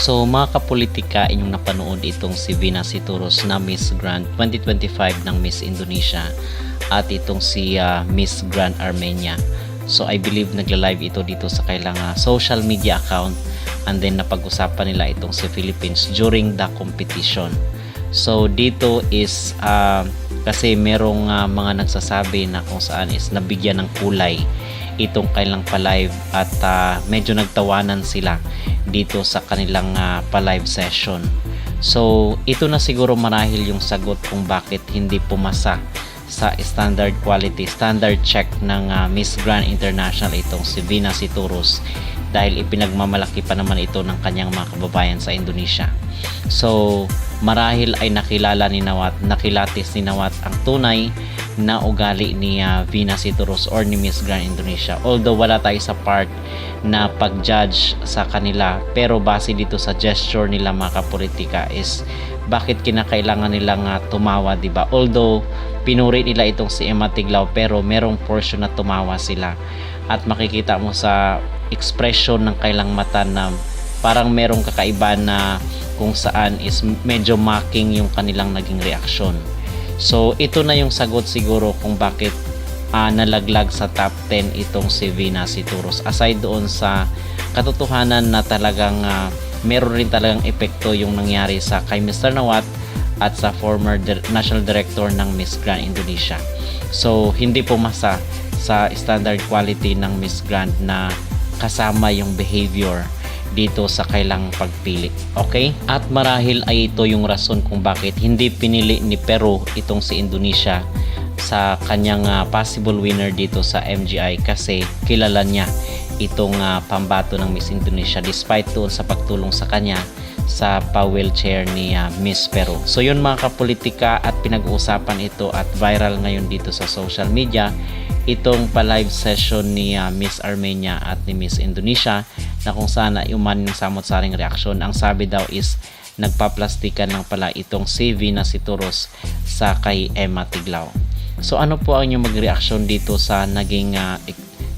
So mga kapolitika, inyong napanood itong si Vina Situros na Miss Grand 2025 ng Miss Indonesia at itong si Miss Grand Armenia. So I believe nagla-live ito dito sa kailang social media account, and then napag-usapan nila itong si Philippines during the competition. So dito is kasi merong mga nagsasabi na kung saan is nabigyan ng kulay itong kailang pa-live at medyo nagtawanan sila dito sa kanilang pa-live session. So ito na siguro marahil yung sagot kung bakit hindi pumasa sa standard quality, standard check ng Miss Grand International itong si Vina Situros, dahil ipinagmamalaki pa naman ito ng kanyang mga kababayan sa Indonesia. So marahil ay nakilala ni Nawat, nakilatis ni Nawat ang tunay na ugali ni Vina Situros or ni Miss Grand Indonesia. Although wala tayo sa part na pag-judge sa kanila, pero base dito sa gesture nila mga kapolitika is bakit kinakailangan nilang tumawa, diba? Although pinuri nila itong si Emma Tiglao, pero merong portion na tumawa sila at makikita mo sa expression ng kailang mata na parang merong kakaiba na kung saan is medyo mocking yung kanilang naging reaksyon. So ito na yung sagot siguro kung bakit nalaglag sa top 10 itong si Vina Situros, aside doon sa katotohanan na talagang meron rin talagang epekto yung nangyari sa kay Mr. Nawat at sa former national director ng Miss Grand Indonesia. So hindi pumasa sa standard quality ng Miss Grand na kasama yung behavior dito sa kailang pagpili. Okay? At marahil ay ito yung rason kung bakit hindi pinili ni Peru itong si Indonesia sa kanyang possible winner dito sa MGI, kasi kilala niya itong pambato ng Miss Indonesia despite doon sa pagtulong sa kanya sa pa-wheelchair ni Miss Peru. So yun mga kapolitika, at pinag-uusapan ito at viral ngayon dito sa social media itong pa-live session ni Miss Armenia at ni Miss Indonesia, na kung saan uman yung samot-saring reaksyon. Ang sabi daw is nagpaplastikan lang pala itong si Vina Situros sa kay Emma Tiglao. So ano po ang inyong mag-reaksyon dito sa naging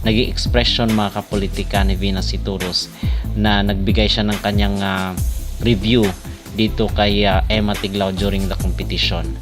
expression mga kapolitika ni Vina Situros, na nagbigay siya ng kanyang review dito kay Emma Tiglao during the competition?